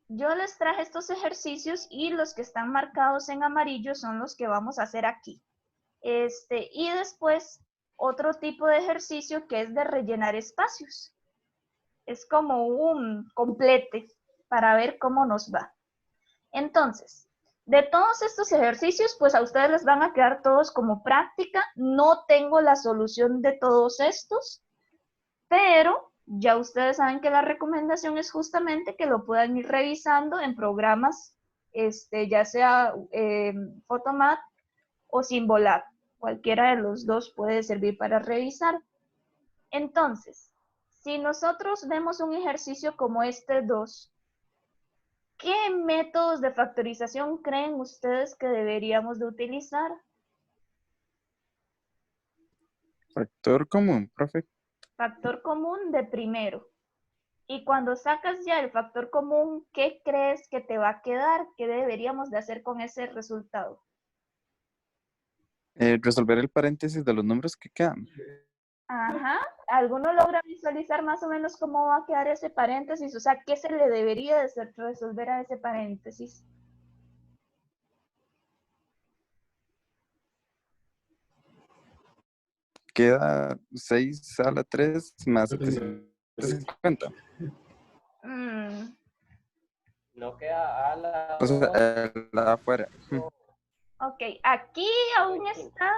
Yo les traje estos ejercicios y los que están marcados en amarillo son los que vamos a hacer aquí. Y después otro tipo de ejercicio que es de rellenar espacios. Es como un complete para ver cómo nos va. Entonces, de todos estos ejercicios, pues a ustedes les van a quedar todos como práctica. No tengo la solución de todos estos, pero ya ustedes saben que la recomendación es justamente que lo puedan ir revisando en programas, ya sea Photomat o Symbolab. Cualquiera de los dos puede servir para revisar. Entonces, si nosotros vemos un ejercicio como este 2, ¿qué métodos de factorización creen ustedes que deberíamos de utilizar? Factor común, profe. Factor común de primero. Y cuando sacas ya el factor común, ¿qué crees que te va a quedar? ¿Qué deberíamos de hacer con ese resultado? Resolver el paréntesis de los números que quedan. Ajá. ¿Alguno logra visualizar más o menos cómo va a quedar ese paréntesis? O sea, ¿qué se le debería de resolver a ese paréntesis? Queda 6 a la 3 más 750. Mm, No queda a la O sea, 2. la afuera. ok, aquí aún está.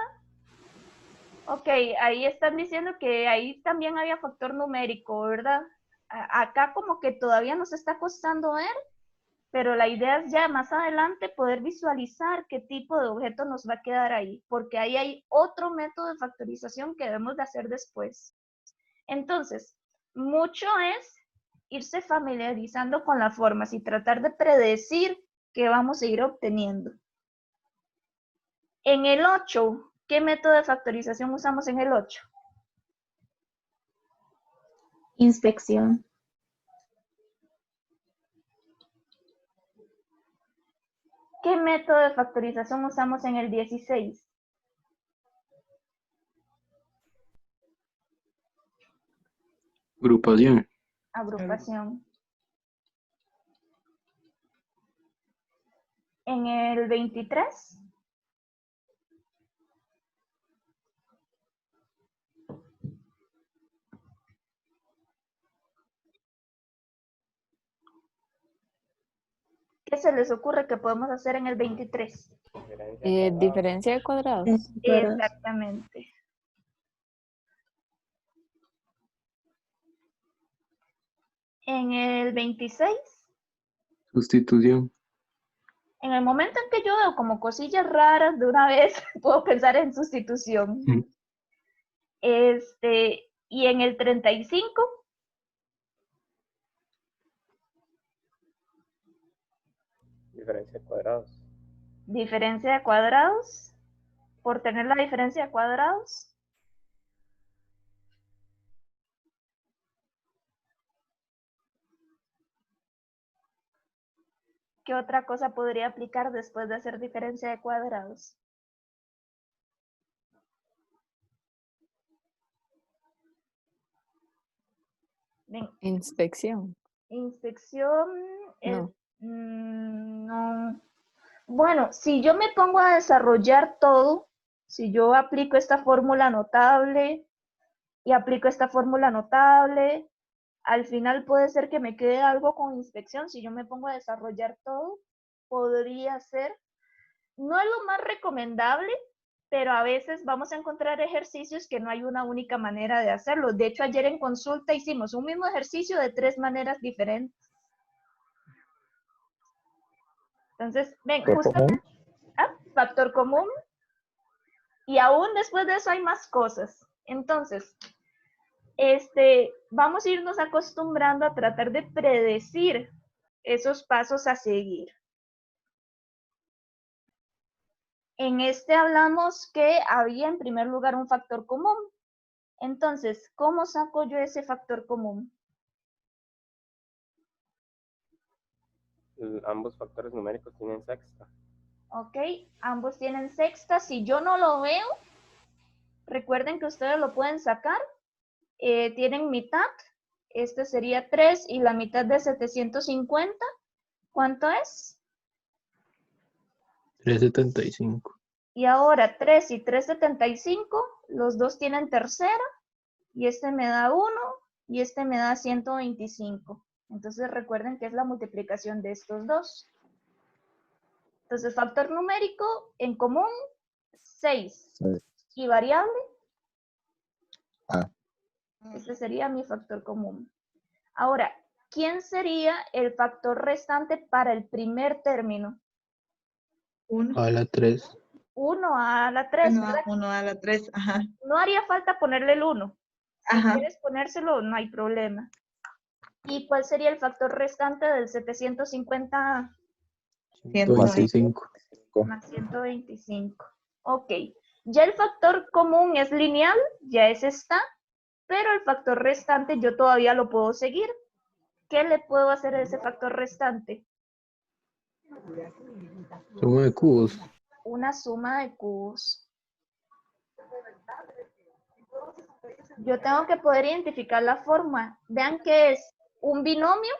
Ok, ahí están diciendo que ahí también había factor numérico, ¿verdad? Acá como que todavía nos está costando ver, pero la idea es ya más adelante poder visualizar qué tipo de objeto nos va a quedar ahí, porque ahí hay otro método de factorización que debemos de hacer después. Entonces, mucho es irse familiarizando con las formas y tratar de predecir qué vamos a ir obteniendo. En el 8, ¿qué método de factorización usamos en el 8? Inspección. ¿Qué método de factorización usamos en el 16? Agrupación. Agrupación. En el 23. ¿Qué se les ocurre que podemos hacer en el 23? Diferencia de cuadrados. Exactamente. En el 26. Sustitución. En el momento en que yo veo como cosillas raras de una vez, puedo pensar en sustitución. Y en el 35. Diferencia de cuadrados. Diferencia de cuadrados. Por tener la diferencia de cuadrados. ¿Qué otra cosa podría aplicar después de hacer diferencia de cuadrados? Ven. Inspección. Inspección. No. No. Bueno, si yo me pongo a desarrollar todo, si yo aplico esta fórmula notable y aplico esta fórmula notable, al final puede ser que me quede algo con inspección. Si yo me pongo a desarrollar todo, podría ser. No es lo más recomendable, pero a veces vamos a encontrar ejercicios que no hay una única manera de hacerlo. De hecho, ayer en consulta hicimos un mismo ejercicio de 3 maneras diferentes. Entonces, ven, justamente, factor común, y aún después de eso hay más cosas. Entonces, vamos a irnos acostumbrando a tratar de predecir esos pasos a seguir. En hablamos que había en primer lugar un factor común. Entonces, ¿cómo saco yo ese factor común? Ambos factores numéricos tienen sexta. Ok, ambos tienen sexta. Si yo no lo veo, recuerden que ustedes lo pueden sacar. Tienen mitad. Este sería 3 y la mitad de 750. ¿Cuánto es? 375. Y ahora 3 y 375, los dos tienen tercera, y este me da 1, y este me da 125. Entonces recuerden que es la multiplicación de estos dos. Entonces factor numérico en común, 6. Seis. Y variable, A. este sería mi factor común. Ahora, ¿quién sería el factor restante para el primer término? 1. A la 3. 1 a la 3, ¿verdad? 1 a la 3. Ajá. No haría falta ponerle el 1. Si Ajá. quieres ponérselo, no hay problema. ¿Y cuál sería el factor restante del 750 125. más 125? Ok. Ya el factor común es lineal, ya ese está, pero el factor restante yo todavía lo puedo seguir. ¿Qué le puedo hacer a ese factor restante? Suma de cubos. Una suma de cubos. Yo tengo que poder identificar la forma. Vean que es un binomio,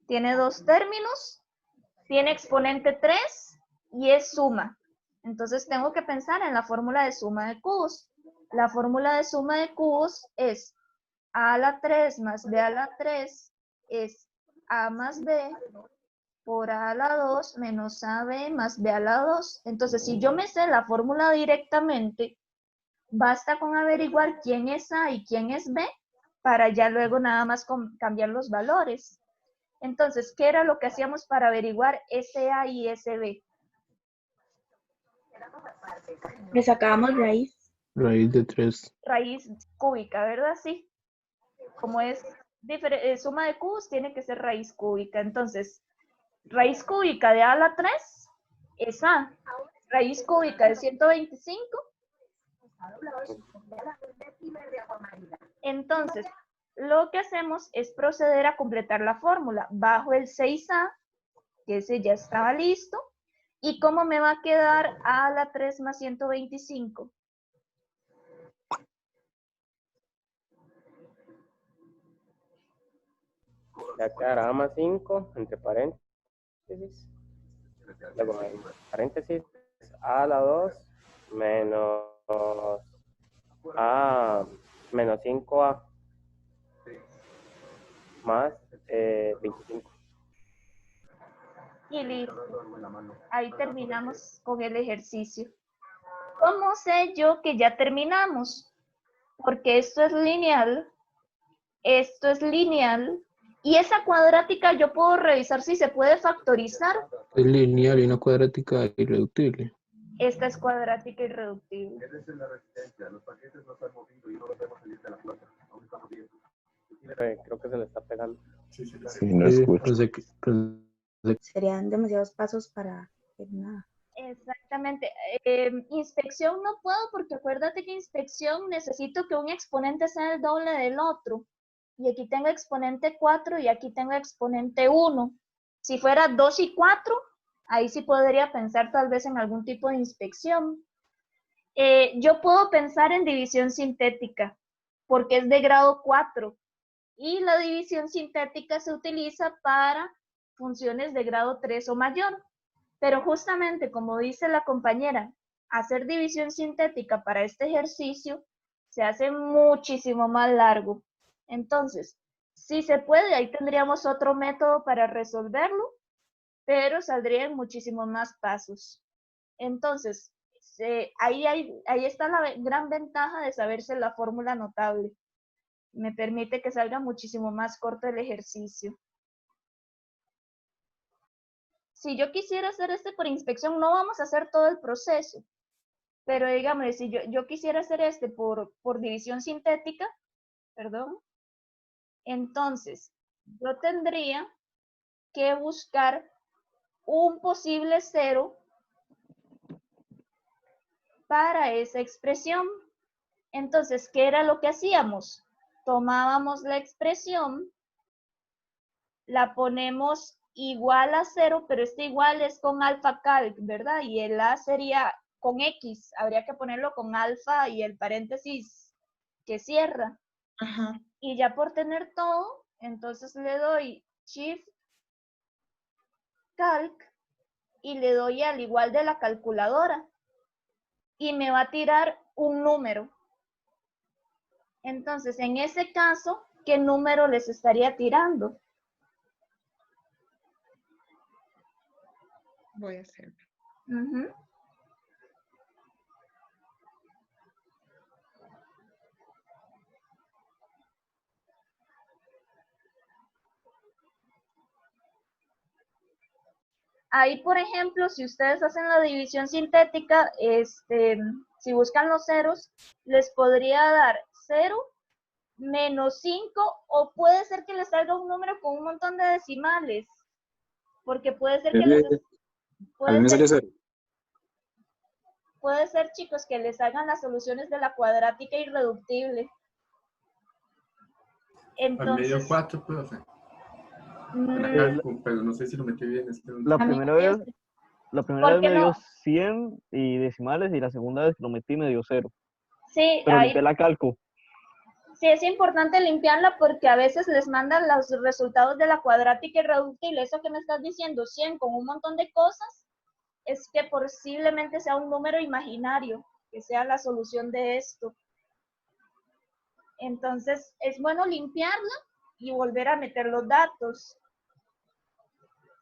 tiene dos términos, tiene exponente 3 y es suma. Entonces tengo que pensar en la fórmula de suma de cubos. La fórmula de suma de cubos es a a la 3 más b a la 3 es a más b por a a la 2 menos ab más b a la 2. Entonces, si yo me sé la fórmula directamente, basta con averiguar quién es a y quién es b para ya luego nada más cambiar los valores. Entonces, ¿qué era lo que hacíamos para averiguar SA y SB? Le sacábamos raíz. Raíz de 3. Raíz cúbica, ¿verdad? Sí. Como es suma de cubos, tiene que ser raíz cúbica. Entonces, raíz cúbica de a a la 3 es a. Raíz cúbica de 125. Entonces, lo que hacemos es proceder a completar la fórmula. Bajo el 6a, que ese ya estaba listo. ¿Y cómo me va a quedar a la 3 más 125? Ya quedará más 5 entre paréntesis. Luego en paréntesis a la 2 menos a menos 5a más 25. Y listo. Ahí terminamos con el ejercicio. ¿Cómo sé yo que ya terminamos? Porque esto es lineal, y esa cuadrática yo puedo revisar si se puede factorizar. Es lineal y una cuadrática irreductible. Esta es cuadrática irreductible. Creo que se le está pegando. Sí, no escucho. Serían demasiados pasos para hacer nada. Exactamente. Inspección no puedo porque acuérdate que inspección necesito que un exponente sea el doble del otro. Y aquí tengo exponente 4 y aquí tengo exponente 1. Si fuera 2 y 4, ahí sí podría pensar tal vez en algún tipo de inspección. Yo puedo pensar en división sintética porque es de grado 4. Y la división sintética se utiliza para funciones de grado 3 o mayor. Pero justamente, como dice la compañera, hacer división sintética para este ejercicio se hace muchísimo más largo. Entonces, si se puede, ahí tendríamos otro método para resolverlo, pero saldrían muchísimos más pasos. Entonces, ahí está la gran ventaja de saberse la fórmula notable. Me permite que salga muchísimo más corto el ejercicio. Si yo quisiera hacer este por inspección, no vamos a hacer todo el proceso. Pero digamos, si yo quisiera hacer este por división sintética, perdón, entonces yo tendría que buscar un posible cero para esa expresión. Entonces, ¿qué era lo que hacíamos? Tomábamos la expresión, la ponemos igual a 0, pero este igual es con alfa calc, ¿verdad? Y el a sería con x, habría que ponerlo con alfa y el paréntesis que cierra. Ajá. Y ya por tener todo, entonces le doy shift Calc y le doy al igual de la calculadora y me va a tirar un número. Entonces, en ese caso, ¿qué número les estaría tirando? Voy a hacer. Ujú. Ahí, por ejemplo, si ustedes hacen la división sintética, si buscan los ceros, les podría dar 0, menos 5, o puede ser que les salga un número con un montón de decimales, porque puede ser que les... A mí me salió 0. Puede ser, chicos, que les hagan las soluciones de la cuadrática irreductible. Al medio Entonces, 4, profe. En la mm, cálculo, pero no sé si lo metí bien. Es que no- La a mí primera vez, también, la primera vez ¿por qué me dio no? 100 y decimales y la segunda vez que lo metí me dio 0. Sí, Pero ahí limpié la calco. sí es importante limpiarla porque a veces les mandan los resultados de la cuadrática irreductible. Eso que me estás diciendo, 100 con un montón de cosas, es que posiblemente sea un número imaginario, que sea la solución de esto. Entonces, es bueno limpiarla y volver a meter los datos.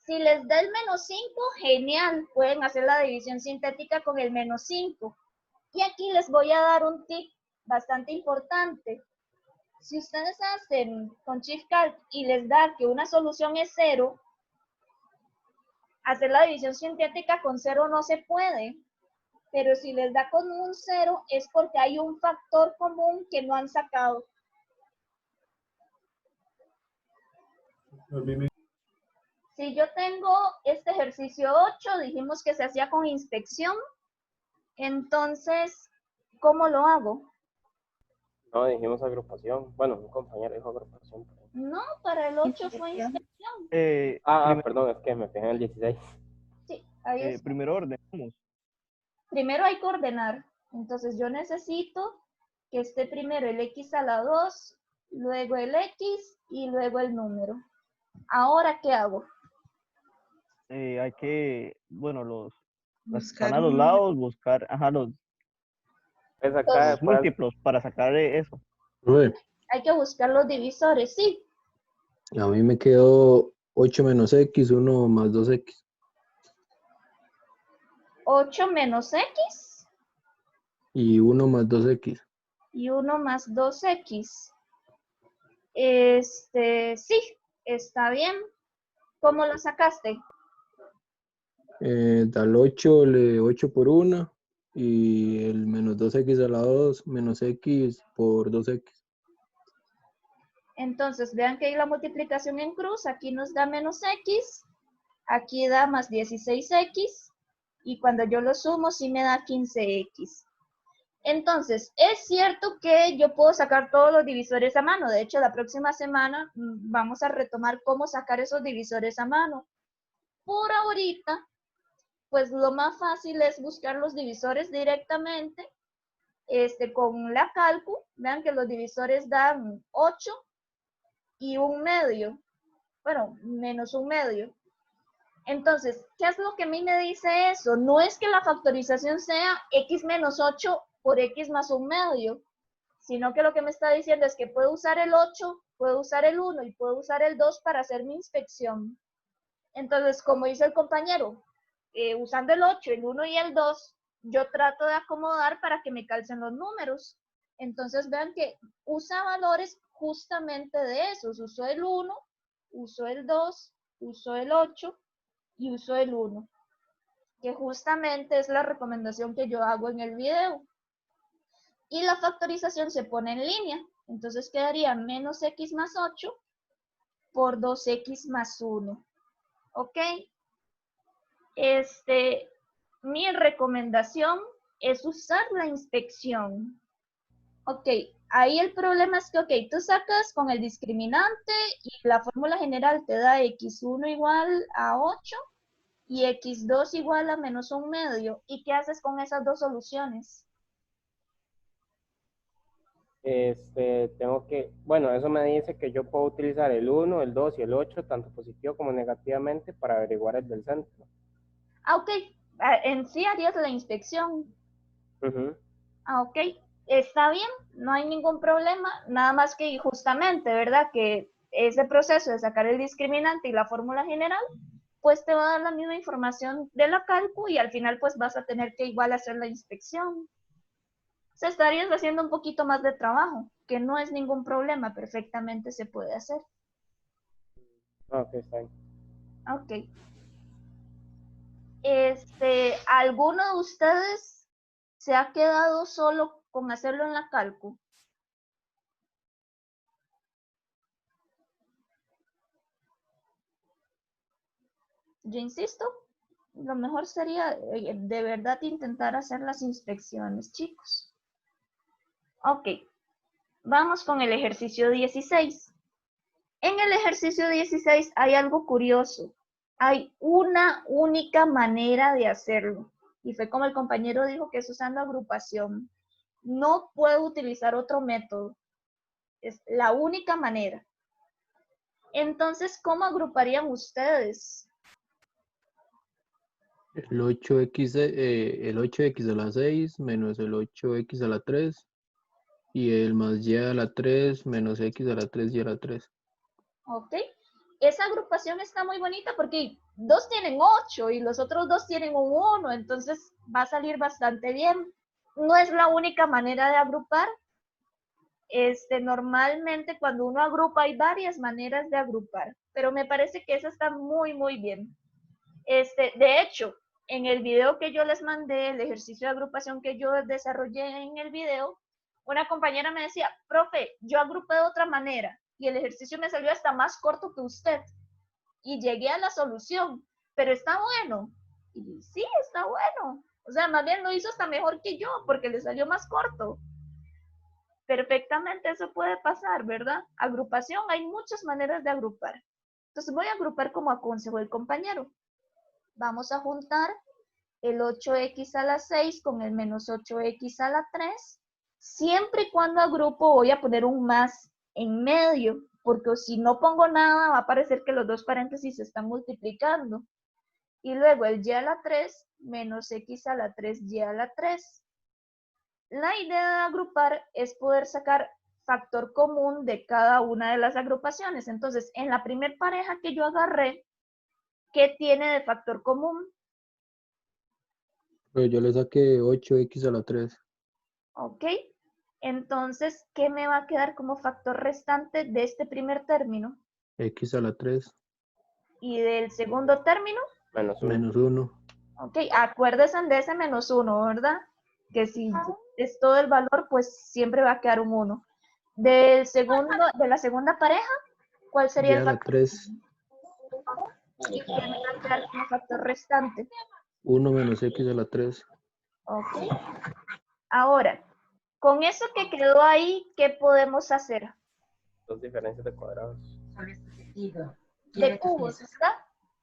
Si les da el menos 5, genial, pueden hacer la división sintética con el menos 5. Y aquí les voy a dar un tip bastante importante. Si ustedes hacen con ShiftCalc y les da que una solución es 0, hacer la división sintética con 0 no se puede. Pero si les da con un 0 es porque hay un factor común que no han sacado. A mí me- Si yo tengo este ejercicio 8, dijimos que se hacía con inspección. Entonces, ¿cómo lo hago? No, dijimos agrupación. Bueno, un compañero dijo agrupación. No, para el 8 fue Inspección. inspección. Perdón, es que me fijé en el 16. Sí, ahí está. Primero ordenamos. Primero hay que ordenar. Entonces yo necesito que esté primero el x a la 2, luego el x y luego el número. Ahora, ¿qué hago? Hay que, bueno, las que Buscar están a los un lados, buscar, los Pues acá, Los- múltiplos para sacar eso. Profe, hay que buscar los divisores, sí. a mí me quedó 8 menos x, 1 más 2x. 8 menos x Y 1 más 2x. y 1 más 2x. Sí, está bien. ¿Cómo lo sacaste? Al 8 le 8 por 1 y el menos 2x a la 2 menos x por 2x. Entonces, vean que hay la multiplicación en cruz. Aquí nos da menos x, aquí da más 16x, y cuando yo lo sumo, sí me da 15x. Entonces, es cierto que yo puedo sacar todos los divisores a mano. De hecho, la próxima semana vamos a retomar cómo sacar esos divisores a mano. Por ahorita, pues lo más fácil es buscar los divisores directamente con la calcu. Vean que los divisores dan 8 y 1/2. Bueno, menos 1/2. Entonces, ¿qué es lo que a mí me dice eso? No es que la factorización sea x menos 8 por x más 1/2, sino que lo que me está diciendo es que puedo usar el 8, puedo usar el 1 y puedo usar el 2 para hacer mi inspección. Entonces, como dice el compañero, usando el 8, el 1 y el 2, yo trato de acomodar para que me calcen los números. Entonces, vean que usa valores justamente de esos. Usó el 1, usó el 2, usó el 8 y usó el 1, que justamente es la recomendación que yo hago en el video. Y la factorización se pone en línea. Entonces quedaría menos x más 8 por 2x más 1. ¿Ok? Mi recomendación es usar la inspección. Ok, ahí el problema es que, ok, tú sacas con el discriminante y la fórmula general te da x1 igual a 8 y x2 igual a menos 1/2. ¿Y qué haces con esas dos soluciones? Tengo que, bueno, eso me dice que yo puedo utilizar el 1, el 2 y el 8, tanto positivo como negativamente, para averiguar el del centro. Ah, ok. En sí harías la inspección. Ujú. Ah, ok. Está bien, no hay ningún problema. Nada más que justamente, ¿verdad? Que ese proceso de sacar el discriminante y la fórmula general, pues te va a dar la misma información de la calcu y al final pues vas a tener que igual hacer la inspección. O sea, estarías haciendo un poquito más de trabajo, que no es ningún problema, perfectamente se puede hacer. Ah, ok, está bien. Ok. ¿Alguno de ustedes se ha quedado solo con hacerlo en la calcu? Yo insisto, lo mejor sería de verdad intentar hacer las inspecciones, chicos. Ok, vamos con el ejercicio 16. En el ejercicio 16 hay algo curioso. Hay una única manera de hacerlo. Y fue como el compañero dijo que es usando agrupación. No puedo utilizar otro método. Es la única manera. Entonces, ¿cómo agruparían ustedes? El 8x, el 8x a la 6 menos el 8x a la 3 y el más y a la 3 menos x a la 3 y a la 3. Ok. Esa agrupación está muy bonita porque dos tienen 8 y los otros dos tienen un 1, entonces va a salir bastante bien. No es la única manera de agrupar. Normalmente cuando uno agrupa hay varias maneras de agrupar, pero me parece que esa está muy, muy bien. De hecho, en el video que yo les mandé, el ejercicio de agrupación que yo desarrollé en el video, una compañera me decía, profe, yo agrupé de otra manera y el ejercicio me salió hasta más corto que usted y llegué a la solución, pero está bueno. Y sí, está bueno. O sea, más bien lo hizo hasta mejor que yo porque le salió más corto. Perfectamente eso puede pasar, ¿verdad? Agrupación, hay muchas maneras de agrupar. Entonces voy a agrupar como aconsejó el compañero. Vamos a juntar el 8x a la 6 con el menos 8x a la 3. Siempre y cuando agrupo voy a poner un más en medio, porque si no pongo nada va a parecer que los dos paréntesis se están multiplicando. Y luego el y a la 3 menos x a la 3 y a la 3. La idea de agrupar es poder sacar factor común de cada una de las agrupaciones. Entonces, en la primer pareja que yo agarré, ¿qué tiene de factor común? Pero yo le saqué 8x a la 3. ¿Ok? Entonces, ¿qué me va a quedar como factor restante de este primer término? X a la 3 ¿Y del segundo término? Menos 1. menos 1. Ok, acuérdense de ese menos 1, ¿verdad? Que si es todo el valor, pues siempre va a quedar un 1. De la segunda pareja, ¿cuál Y sería el a la factor? 3, ¿Y qué me va a quedar como factor restante? 1 menos x a la 3. Ok. Ahora, con eso que quedó ahí, ¿qué podemos hacer? Dos diferencias de cuadrados. De cubos, ¿verdad?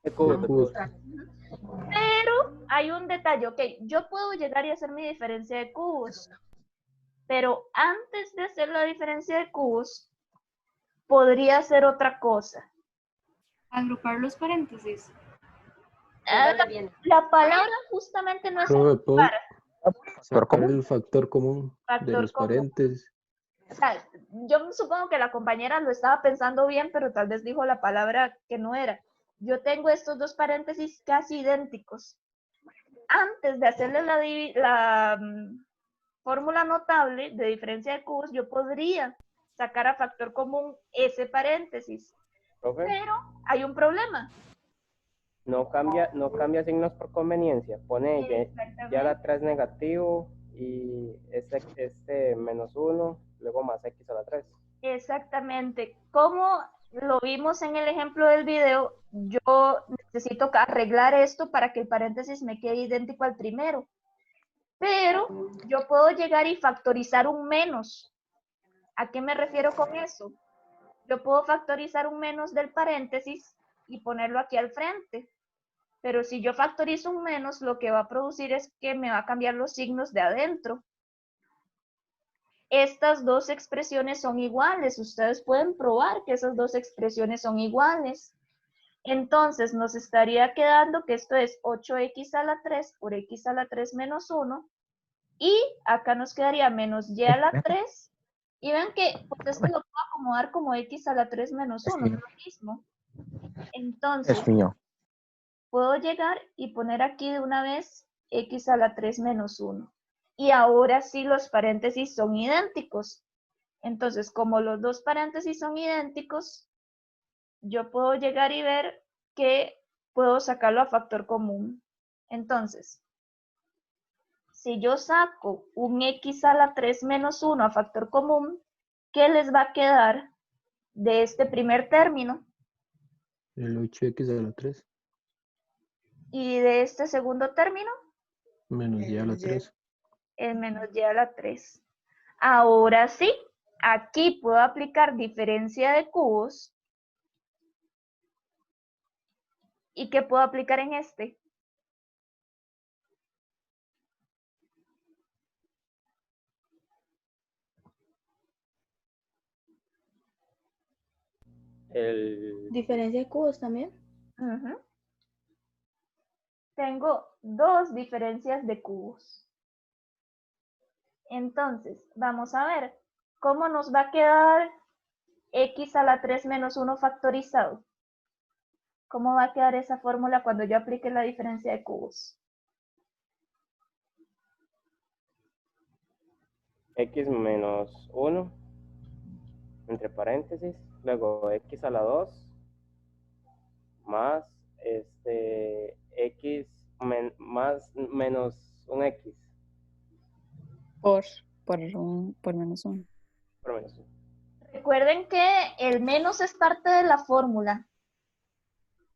De cubos, de cubos. Pero hay un detalle, ok, yo puedo llegar y hacer mi diferencia de cubos, pero antes de hacer la diferencia de cubos, podría hacer otra cosa. Agrupar los paréntesis. La palabra justamente no es Profe, ¿puedo agrupar, sacar el factor común de factor los común. paréntesis? O sea, yo supongo que la compañera lo estaba pensando bien, pero tal vez dijo la palabra que no era. Yo tengo estos dos paréntesis casi idénticos. Antes de hacerle la fórmula notable de diferencia de cubos, yo podría sacar a factor común ese paréntesis. Profe, Pero hay un problema. no cambia signos por conveniencia. Pone ya la 3 negativo y este menos 1, luego más x a la 3. Exactamente. Como lo vimos en el ejemplo del video, yo necesito arreglar esto para que el paréntesis me quede idéntico al primero. Pero yo puedo llegar y factorizar un menos. ¿A qué me refiero con eso? Yo puedo factorizar un menos del paréntesis y ponerlo aquí al frente. Pero si yo factorizo un menos, lo que va a producir es que me va a cambiar los signos de adentro. estas dos expresiones son iguales. Ustedes pueden probar que esas dos expresiones son iguales. Entonces nos estaría quedando que esto es 8x a la 3 por x a la 3 menos 1. Y acá nos quedaría menos y a la 3. Y ven que pues esto lo puedo acomodar como x a la 3 menos 1, es lo mismo. Entonces, puedo llegar y poner aquí de una vez x a la 3 menos 1. Y ahora sí los paréntesis son idénticos. Entonces, como los dos paréntesis son idénticos, yo puedo llegar y ver que puedo sacarlo a factor común. Entonces, si yo saco un x a la 3 menos 1 a factor común, ¿qué les va a quedar de este primer término? El 8x a la 3 ¿Y de este segundo término? menos y a la 3. El menos y a la 3. Ahora sí, aquí puedo aplicar diferencia de cubos. ¿Y qué puedo aplicar en este? Diferencia de cubos también. Ujú. Tengo dos diferencias de cubos. Entonces, vamos a ver cómo nos va a quedar x a la 3 menos 1 factorizado. ¿Cómo va a quedar esa fórmula cuando yo aplique la diferencia de cubos? X menos 1, entre paréntesis, luego x a la 2, más x más menos un x. Por menos 1. Por menos 1. Recuerden que el menos es parte de la fórmula.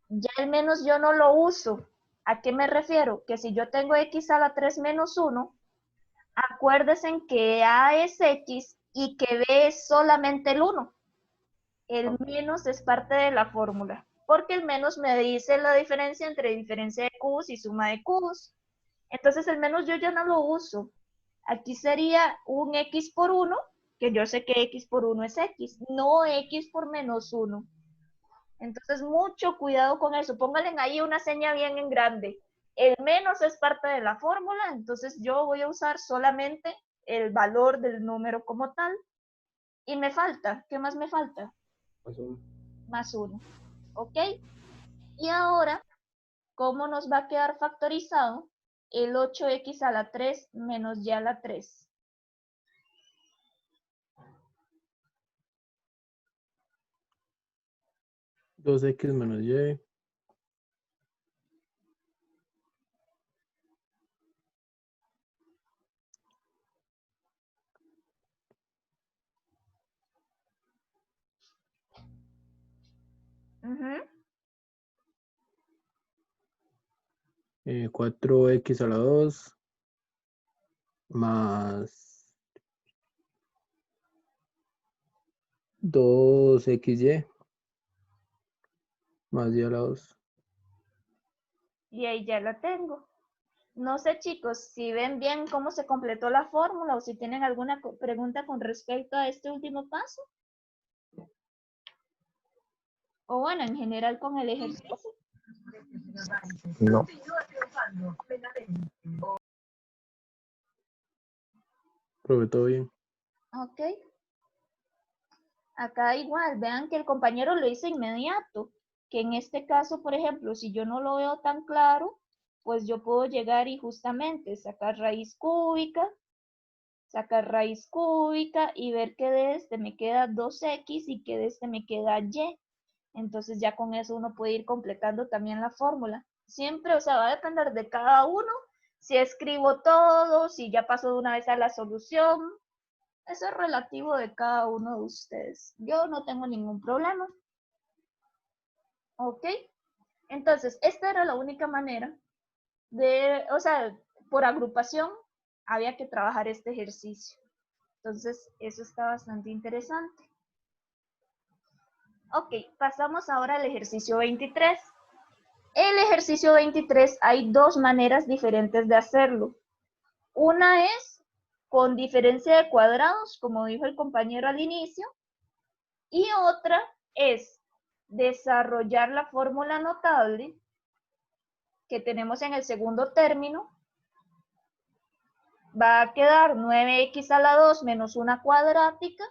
Ya el menos yo no lo uso. ¿A qué me refiero? Que si yo tengo x a la 3 menos 1, acuérdense que a es x y que b es solamente el 1. El menos es parte de la fórmula, porque el menos me dice la diferencia entre diferencia de cubos y suma de cubos. Entonces el menos yo ya no lo uso. Aquí sería un x por 1, que yo sé que x por 1 es x, no x por menos 1. Entonces mucho cuidado con eso. Pónganle ahí una seña bien en grande. El menos es parte de la fórmula, entonces yo voy a usar solamente el valor del número como tal. Y me falta, ¿qué más me falta? Más 1. ¿Ok? Y ahora, ¿cómo nos va a quedar factorizado el 8x a la 3 menos y a la 3? Dos x menos y. Uh-huh. 4x a la 2 más 2xy más y a la 2. Y ahí ya la tengo. No sé, chicos, si ven bien cómo se completó la fórmula o si tienen alguna pregunta con respecto a este último paso. O bueno, en general con el ejercicio. No. Profe, todo bien. Ok. Acá igual, vean que el compañero lo hizo inmediato. Que en este caso, por ejemplo, si yo no lo veo tan claro, pues yo puedo llegar y justamente sacar raíz cúbica y ver que de este me queda 2x y que de este me queda y. Entonces ya con eso uno puede ir completando también la fórmula. Siempre, o sea, va a depender de cada uno, si escribo todo, si ya paso de una vez a la solución. Eso es relativo de cada uno de ustedes. Yo no tengo ningún problema. ¿Ok? Entonces, esta era la única manera de, o sea, por agrupación había que trabajar este ejercicio. Entonces, eso está bastante interesante. Ok, pasamos ahora al ejercicio 23. El ejercicio 23 hay dos maneras diferentes de hacerlo. Una es con diferencia de cuadrados, como dijo el compañero al inicio, y otra es desarrollar la fórmula notable que tenemos en el segundo término. Va a quedar 9x a la 2 menos una cuadrática.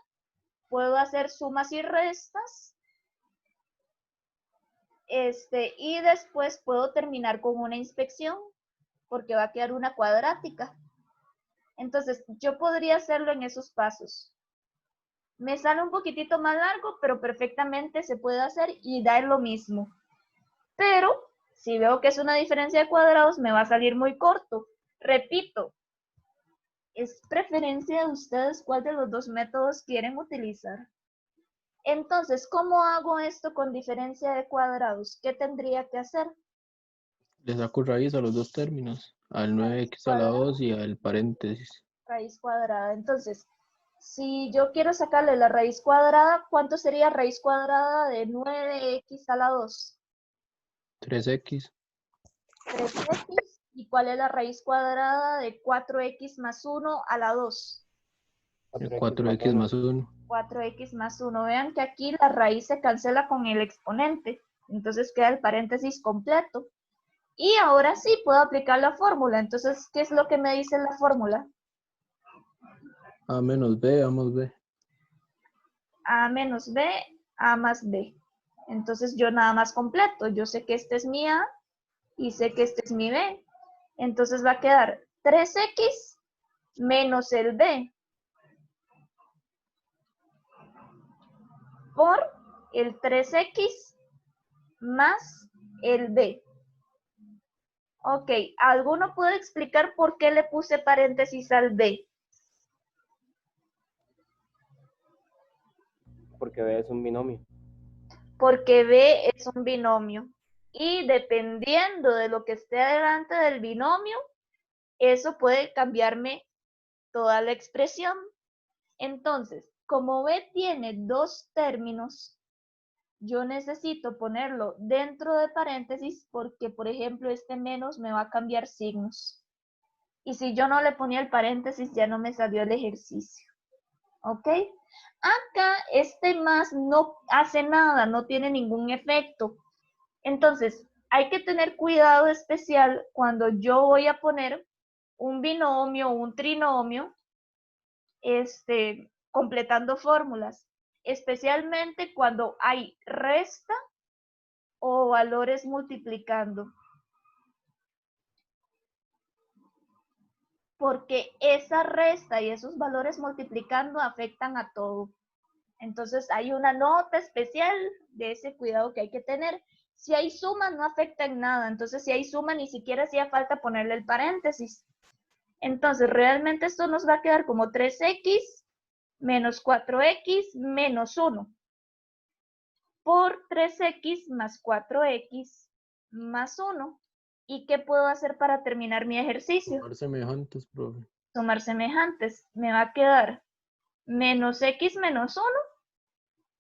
Puedo hacer sumas y restas. Y después puedo terminar con una inspección, porque va a quedar una cuadrática. Entonces, yo podría hacerlo en esos pasos. Me sale un poquitito más largo, pero perfectamente se puede hacer y da lo mismo. Pero, si veo que es una diferencia de cuadrados, me va a salir muy corto. Repito, es preferencia de ustedes cuál de los dos métodos quieren utilizar. Entonces, ¿cómo hago esto con diferencia de cuadrados? ¿Qué tendría que hacer? Le saco raíz a los dos términos, al 9x a la 2 y al paréntesis. Raíz cuadrada. Entonces, si yo quiero sacarle la raíz cuadrada, ¿cuánto sería raíz cuadrada de 9x a la 2? 3x. 3x. ¿Y cuál es la raíz cuadrada de 4x más 1 a la 2? 4x más 1. 4x más 1. Vean que aquí la raíz se cancela con el exponente. Entonces queda el paréntesis completo. Y ahora sí puedo aplicar la fórmula. Entonces, ¿qué es lo que me dice la fórmula? A menos B, A más B. A menos B, A más B. Entonces yo nada más completo. Yo sé que este es mi A y sé que este es mi B. Entonces va a quedar 3x menos el B por el 3x más el B. Ok, ¿alguno puede explicar por qué le puse paréntesis al B? Porque B es un binomio. Porque B es un binomio. Y dependiendo de lo que esté delante del binomio, eso puede cambiarme toda la expresión. Entonces, como B tiene dos términos, yo necesito ponerlo dentro de paréntesis porque, por ejemplo, este menos me va a cambiar signos. Y si yo no le ponía el paréntesis, ya no me salió el ejercicio. ¿Ok? Acá este más no hace nada, no tiene ningún efecto. Entonces, hay que tener cuidado especial cuando yo voy a poner un binomio o un trinomio, completando fórmulas, especialmente cuando hay resta o valores multiplicando. Porque esa resta y esos valores multiplicando afectan a todo. Entonces hay una nota especial de ese cuidado que hay que tener. Si hay suma, no afecta en nada. Entonces, si hay suma, ni siquiera hacía falta ponerle el paréntesis. Entonces, realmente esto nos va a quedar como 3x menos 4x menos 1 por 3x más 4x más 1. ¿Y qué puedo hacer para terminar mi ejercicio? Sumar semejantes, profe. Sumar semejantes. Me va a quedar menos x menos 1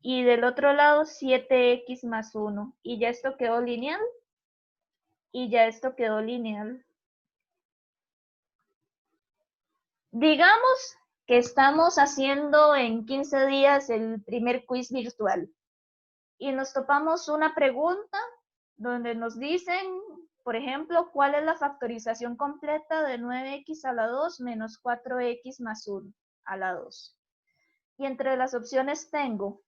y del otro lado 7x más 1. Y ya esto quedó lineal. Y ya esto quedó lineal. Digamos que estamos haciendo en 15 días el primer quiz virtual. Y nos topamos una pregunta donde nos dicen, por ejemplo, ¿cuál es la factorización completa de 9x a la 2 menos 4x más 1 a la 2? Y entre las opciones tengo,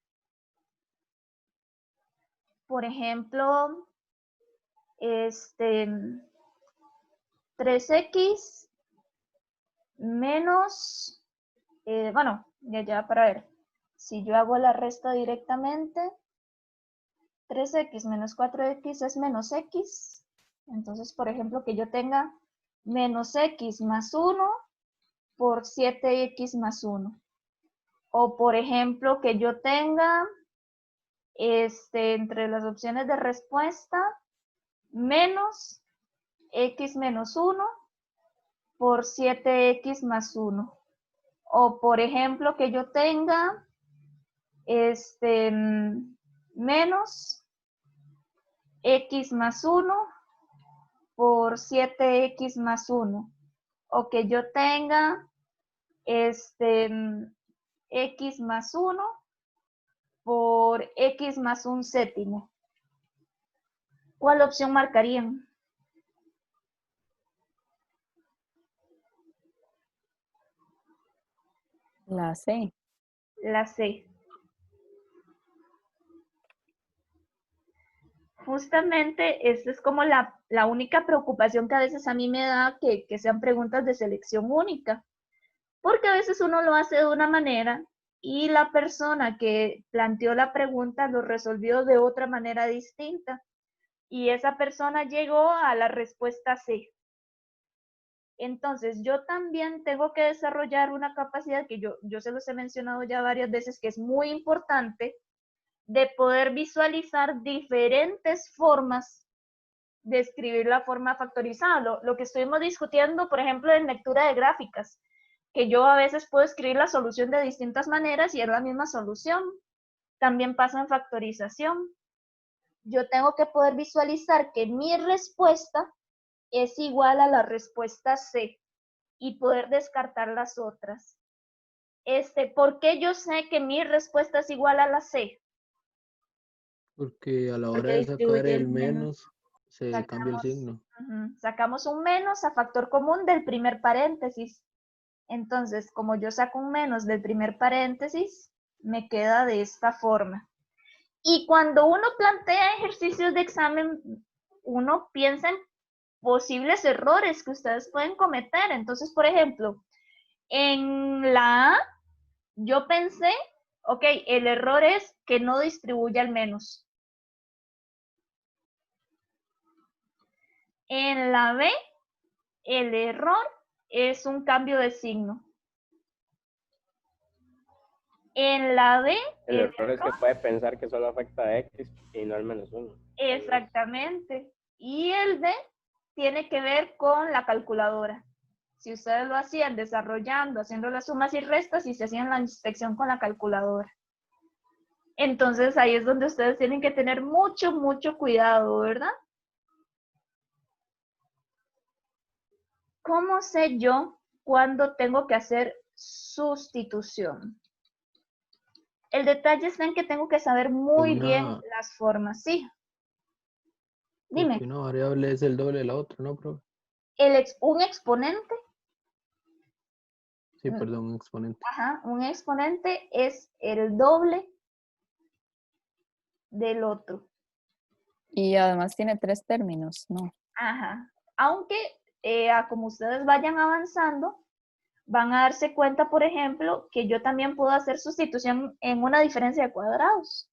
por ejemplo, 3x menos, bueno, ya para ver, si yo hago la resta directamente, 3x menos 4x es menos x. Entonces, por ejemplo, que yo tenga menos x más 1 por 7x más 1. O, por ejemplo, que yo tenga, entre las opciones de respuesta, menos x menos 1 por 7x más 1. O, por ejemplo, que yo tenga, menos x más 1 por 7x más 1. O que yo tenga X más 1 por X más un séptimo. ¿Cuál opción marcarían? La C. La C. Justamente esta es como la única preocupación que a veces a mí me da que sean preguntas de selección única. Porque a veces uno lo hace de una manera y la persona que planteó la pregunta lo resolvió de otra manera distinta. Y esa persona llegó a la respuesta C. Entonces, yo también tengo que desarrollar una capacidad que yo se los he mencionado ya varias veces, que es muy importante, de poder visualizar diferentes formas de escribir la forma factorizada. Lo que estuvimos discutiendo, por ejemplo, en lectura de gráficas, que yo a veces puedo escribir la solución de distintas maneras y es la misma solución. También pasa en factorización. Yo tengo que poder visualizar que mi respuesta es igual a la respuesta C y poder descartar las otras. ¿Por qué yo sé que mi respuesta es igual a la C? Porque a la hora Porque de sacar distribuye el el menos. menos, se cambia el signo. Sacamos un menos a factor común del primer paréntesis. Entonces, como yo saco un menos del primer paréntesis, me queda de esta forma. Y cuando uno plantea ejercicios de examen, uno piensa en posibles errores que ustedes pueden cometer. Entonces, por ejemplo, en la A, yo pensé, ok, el error es que no distribuye al menos. En la B, el error es un cambio de signo. En la D, El error es que puede pensar que solo afecta a X y no al menos 1. Exactamente. Y el D tiene que ver con la calculadora. Si ustedes lo hacían desarrollando, haciendo las sumas y restas y se hacían la inspección con la calculadora. Entonces ahí es donde ustedes tienen que tener mucho, mucho cuidado, ¿verdad? ¿Cómo sé yo cuándo tengo que hacer sustitución? El detalle está en que tengo que saber muy bien las formas, ¿sí? Dime. Porque una variable es el doble de la otra, ¿no, profe? Un exponente. Sí, perdón, un exponente. Ajá, un exponente es el doble del otro. Y además tiene 3 términos, ¿no? Ajá. Aunque como ustedes vayan avanzando, van a darse cuenta, por ejemplo, que yo también puedo hacer sustitución en una diferencia de cuadrados.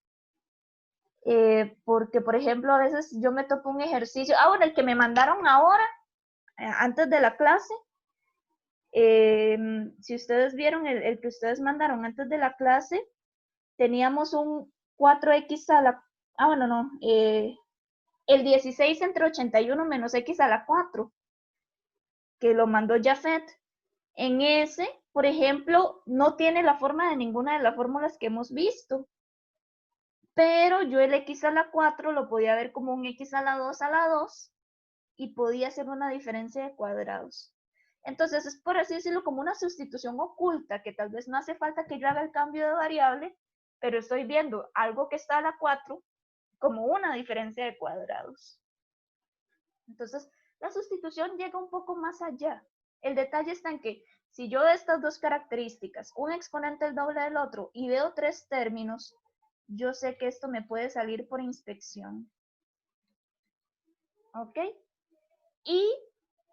Porque, por ejemplo, a veces yo me topo un ejercicio, bueno, el que me mandaron ahora, antes de la clase, si ustedes vieron el que ustedes mandaron antes de la clase, teníamos un 4x a la, bueno, no, el 16 entre 81 menos x a la 4, que lo mandó Jafet. En ese, por ejemplo, no tiene la forma de ninguna de las fórmulas que hemos visto, pero yo el x a la 4 lo podía ver como un x a la 2 y podía hacer una diferencia de cuadrados. Entonces es, por así decirlo, como una sustitución oculta, que tal vez no hace falta que yo haga el cambio de variable, pero estoy viendo algo que está a la 4 como una diferencia de cuadrados. Entonces, la sustitución llega un poco más allá. El detalle está en que si yo de estas dos características, un exponente el doble del otro y veo 3 términos, yo sé que esto me puede salir por inspección. ¿Ok? Y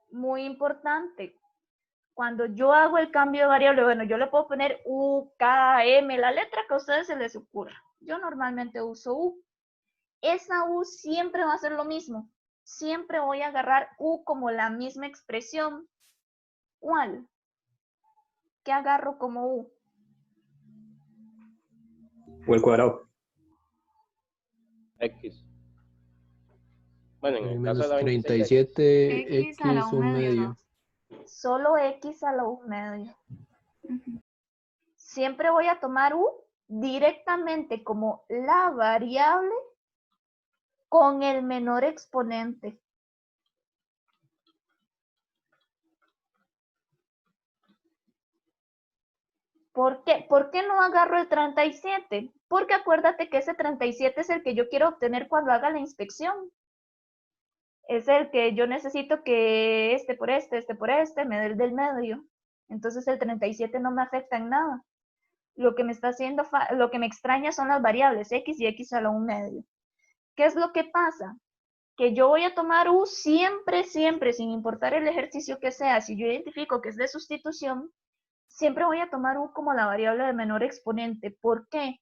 muy importante, cuando yo hago el cambio de variable, bueno, yo le puedo poner U, K, M, la letra que a ustedes se les ocurra. Yo normalmente uso U. Esa U siempre va a ser lo mismo. Siempre voy a agarrar U como la misma expresión. ¿Cuál? ¿Qué agarro como U? O el cuadrado. X. Bueno, en el caso de Menos la 26. 37 X a la x un un medio, medio. ¿no? Solo X a la U medio. Siempre voy a tomar U directamente como la variable con el menor exponente. ¿Por qué? ¿Por qué no agarro el 37? Porque acuérdate que ese 37 es el que yo quiero obtener cuando haga la inspección. Es el que yo necesito que este por este, me dé el del medio. Entonces el 37 no me afecta en nada. Lo que me está haciendo, lo que me extraña son las variables x y x a la 1 medio. ¿Qué es lo que pasa? Que yo voy a tomar u siempre, siempre, sin importar el ejercicio que sea. Si yo identifico que es de sustitución, siempre voy a tomar u como la variable de menor exponente. ¿Por qué?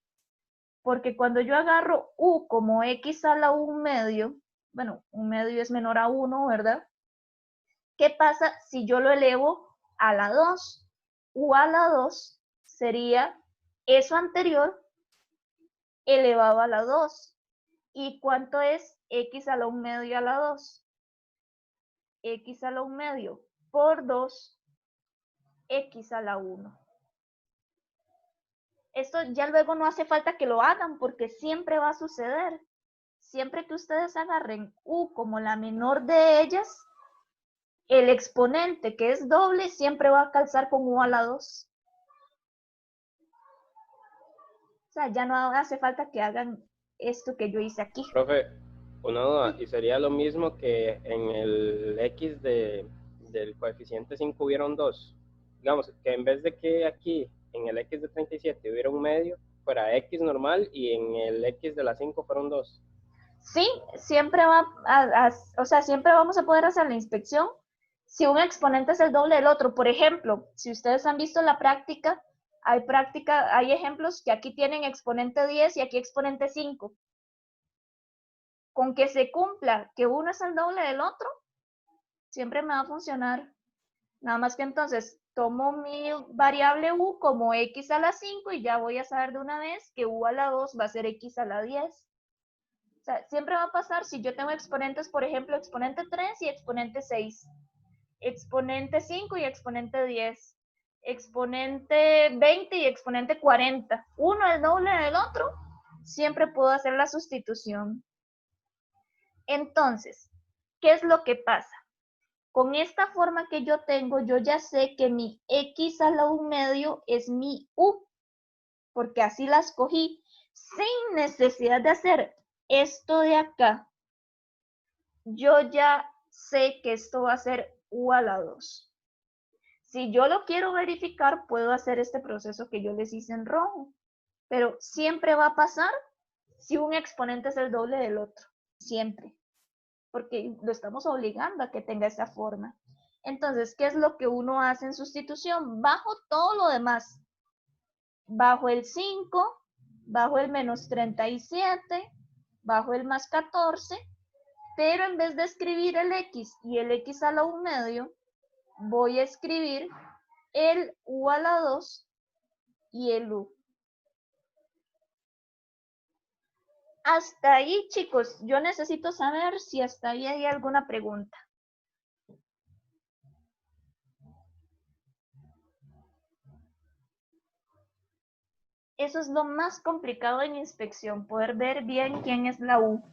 Porque cuando yo agarro u como x a la 1 medio, bueno, 1 medio es menor a 1, ¿verdad? ¿Qué pasa si yo lo elevo a la 2? U a la 2 sería eso anterior elevado a la 2. ¿Y cuánto es x a la 1 medio a la 2? X a la 1 medio por 2, x a la 1. Esto ya luego no hace falta que lo hagan porque siempre va a suceder. Siempre que ustedes agarren u como la menor de ellas, el exponente que es doble siempre va a calzar con u a la 2. O sea, ya no hace falta que hagan esto que yo hice aquí. Profe, una duda, ¿y sería lo mismo que en el x del coeficiente 5 hubieron 2? Digamos, que en vez de que aquí en el x de 37 hubiera un medio, fuera x normal y en el x de la 5 fueron 2. Sí, siempre o sea, siempre vamos a poder hacer la inspección si un exponente es el doble del otro. Por ejemplo, si ustedes han visto la práctica, hay ejemplos que aquí tienen exponente 10 y aquí exponente 5. Con que se cumpla que uno es el doble del otro, siempre me va a funcionar. Nada más que entonces tomo mi variable u como x a la 5 y ya voy a saber de una vez que u a la 2 va a ser x a la 10. O sea, siempre va a pasar si yo tengo exponentes, por ejemplo, exponente 3 y exponente 6, exponente 5 y exponente 10, exponente 20 y exponente 40. Uno el doble del otro, siempre puedo hacer la sustitución. Entonces, ¿qué es lo que pasa? Con esta forma que yo tengo, yo ya sé que mi x a la 1 medio es mi u, porque así la escogí, sin necesidad de hacer esto de acá. Yo ya sé que esto va a ser u a la 2. Si yo lo quiero verificar, puedo hacer este proceso que yo les hice en rojo, pero siempre va a pasar si un exponente es el doble del otro, siempre, porque lo estamos obligando a que tenga esa forma. Entonces, ¿qué es lo que uno hace en sustitución? Bajo todo lo demás. Bajo el 5, bajo el menos 37, bajo el más 14, pero en vez de escribir el x y el x a la 1 medio, voy a escribir el u a la 2 y el u. Hasta ahí, chicos, yo necesito saber si hasta ahí hay alguna pregunta. Eso es lo más complicado en inspección, poder ver bien quién es la U.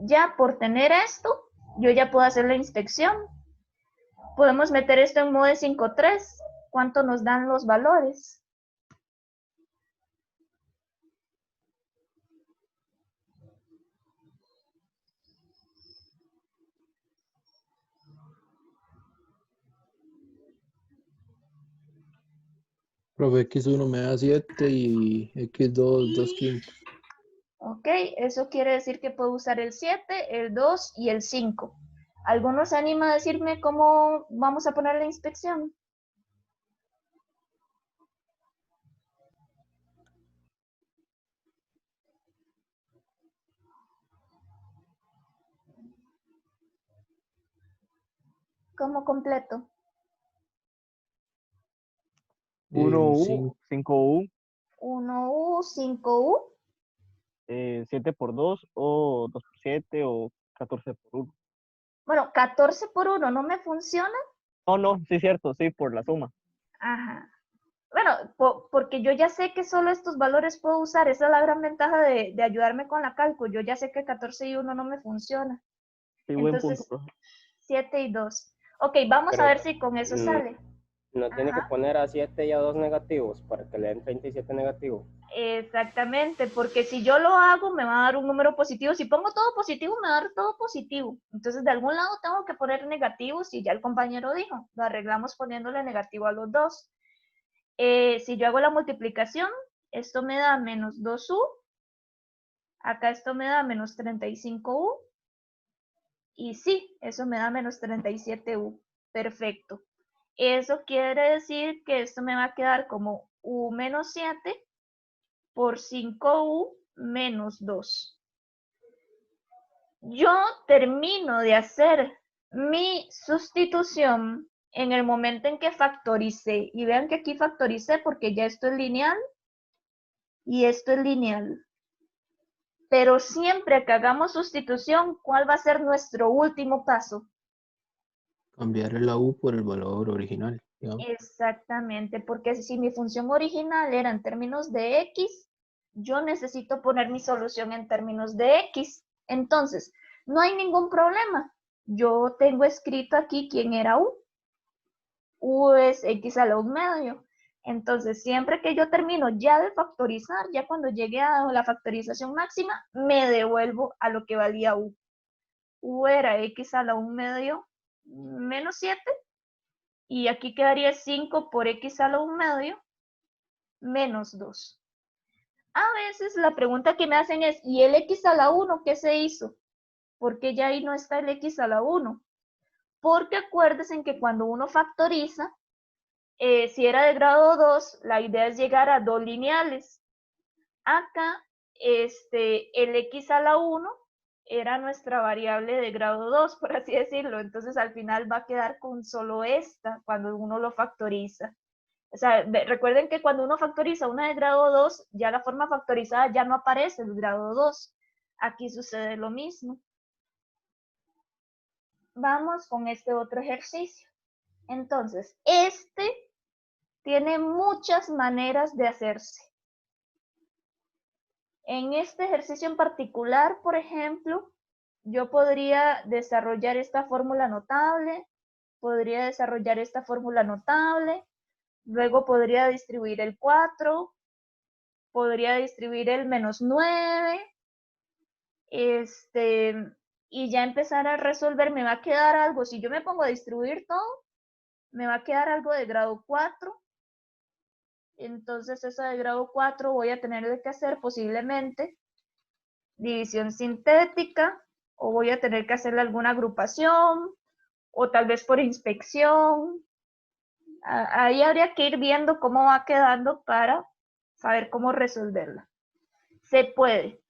Ya por tener esto, yo ya puedo hacer la inspección. Podemos meter esto en mode 5.3. ¿Cuánto nos dan los valores? Profe, X1 me da 7 y X2, 2 quintos. Ok, eso quiere decir que puedo usar el 7, el 2 y el 5. ¿Alguno se anima a decirme cómo vamos a poner la inspección? ¿Cómo completo? 1U, 5U, 1U, 5U. 7 por 2 o 2 por 7 o 14 por 1. Bueno, 14 por 1 no me funciona. Oh, no, sí, cierto, sí, por la suma. Ajá. Bueno, porque yo ya sé que solo estos valores puedo usar. Esa es la gran ventaja de ayudarme con la cálculo. Yo ya sé que 14 y 1 no me funciona. Sí, buen Entonces, punto, profe. 7 y 2. Ok, vamos Pero a ver si con eso sale. no tiene que Ajá. poner a 7 y a 2 negativos para que le den 37 negativos. Exactamente, porque si yo lo hago me va a dar un número positivo. Si pongo todo positivo, me va a dar todo positivo. Entonces, de algún lado tengo que poner negativos y ya el compañero dijo, lo arreglamos poniéndole negativo a los dos. Si yo hago la multiplicación, esto me da menos 2u. Acá esto me da menos 35u. Y sí, eso me da menos 37u. Perfecto. Eso quiere decir que esto me va a quedar como u menos 7 por 5u menos 2. Yo termino de hacer mi sustitución en el momento en que factoricé. Y vean que aquí factoricé porque ya esto es lineal y esto es lineal. Pero siempre que hagamos sustitución, ¿cuál va a ser nuestro último paso? Cambiar la U por el valor original, digamos. Exactamente, porque si mi función original era en términos de x, yo necesito poner mi solución en términos de x. Entonces, no hay ningún problema. Yo tengo escrito aquí quién era u. U es x a la 1/2. Entonces, siempre que yo termino ya de factorizar, ya cuando llegue a la factorización máxima, me devuelvo a lo que valía u. U era x a la 1/2 menos 7. Y aquí quedaría 5 por x a la 1/2 menos 2. A veces la pregunta que me hacen es, ¿y el x a la 1 qué se hizo? Porque ya ahí no está el x a la 1. Porque acuérdense que cuando uno factoriza, si era de grado 2, la idea es llegar a dos lineales. Acá, el x a la 1 era nuestra variable de grado 2, por así decirlo. Entonces, al final va a quedar con solo esta cuando uno lo factoriza. O sea, recuerden que cuando uno factoriza una de grado 2, ya la forma factorizada ya no aparece el grado 2. Aquí sucede lo mismo. Vamos con este otro ejercicio. Entonces, este tiene muchas maneras de hacerse. En este ejercicio en particular, por ejemplo, yo podría desarrollar esta fórmula notable, podría desarrollar esta fórmula notable, luego podría distribuir el 4, podría distribuir el menos 9, y ya empezar a resolver. Me va a quedar algo, si yo me pongo a distribuir todo, me va a quedar algo de grado 4. Entonces, eso de grado 4 voy a tener que hacer posiblemente división sintética, o voy a tener que hacerle alguna agrupación, o tal vez por inspección. Ahí habría que ir viendo cómo va quedando para saber cómo resolverla. Se puede,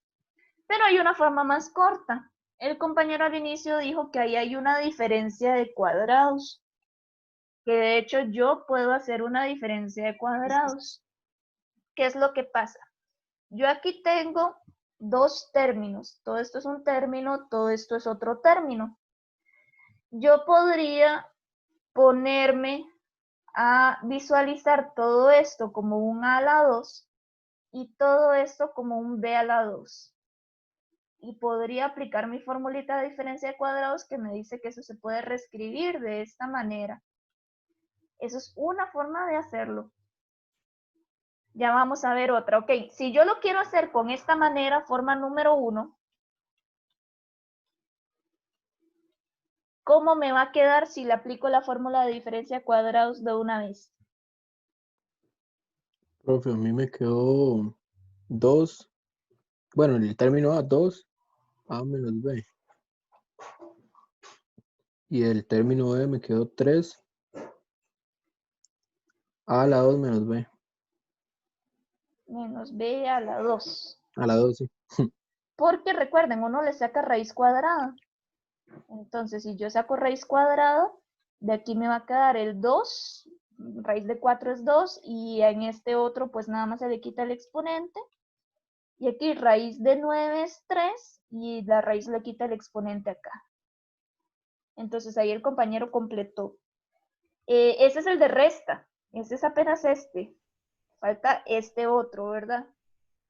pero hay una forma más corta. El compañero al inicio dijo que ahí hay una diferencia de cuadrados, que de hecho yo puedo hacer una diferencia de cuadrados. ¿Qué es lo que pasa? Yo aquí tengo dos términos. Todo esto es un término, todo esto es otro término. Yo podría ponerme a visualizar todo esto como un a a la 2 y todo esto como un b a la 2. Y podría aplicar mi formulita de diferencia de cuadrados que me dice que eso se puede reescribir de esta manera. Eso es una forma de hacerlo. Ya vamos a ver otra. Ok, si yo lo quiero hacer con esta manera, forma número 1, ¿cómo me va a quedar si le aplico la fórmula de diferencia de cuadrados de una vez? Profe, a mí me quedó 2, bueno, en el término A, 2, A menos B. Y el término B me quedó 3, A a la 2 menos B. Menos b a la 2. A la 2, sí. Porque recuerden, uno le saca raíz cuadrada. Entonces, si yo saco raíz cuadrada, de aquí me va a quedar el 2, raíz de 4 es 2, y en este otro pues nada más se le quita el exponente. Y aquí raíz de 9 es 3, y la raíz le quita el exponente acá. Entonces ahí el compañero completó. Ese es el de resta, ese es apenas este. Falta este otro, ¿verdad?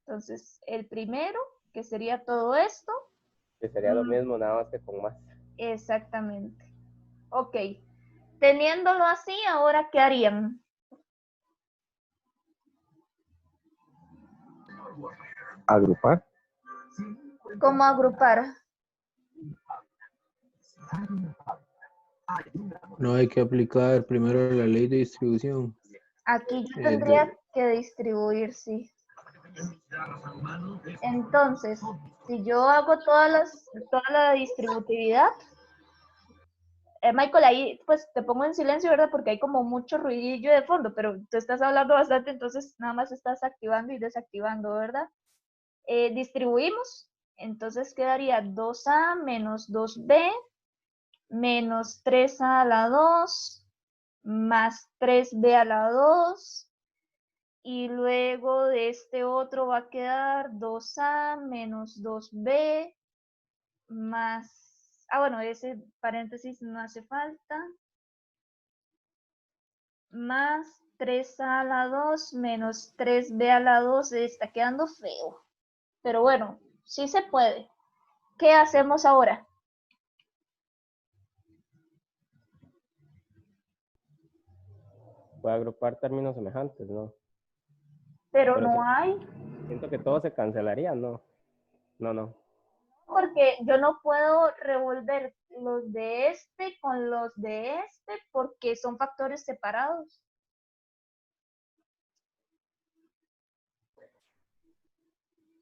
Entonces, el primero, que sería todo esto. Que sería lo mismo, nada más que con más. Exactamente. Ok, Teniéndolo así, ahora, ¿qué harían? Agrupar. ¿Cómo agrupar? No hay que aplicar primero la ley de distribución. Aquí yo Eh, tendría de- que distribuir, sí. Entonces, si yo hago toda la distributividad, Michael, ahí pues te pongo en silencio, ¿verdad? Porque hay como mucho ruidillo de fondo, pero tú estás hablando bastante, entonces nada más estás activando y desactivando, ¿verdad? Distribuimos, entonces quedaría 2a menos 2b menos 3a a la 2 más 3b a la 2 y luego de este otro va a quedar 2a menos 2b más, bueno, ese paréntesis no hace falta, más 3a a la 2 menos 3b a la 2, está quedando feo, pero bueno, sí se puede. ¿Qué hacemos ahora? Puede agrupar términos semejantes, ¿no? Pero Pero no hay, siento que todo se cancelaría, ¿no? No. porque yo no puedo revolver los de este con los de este porque son factores separados.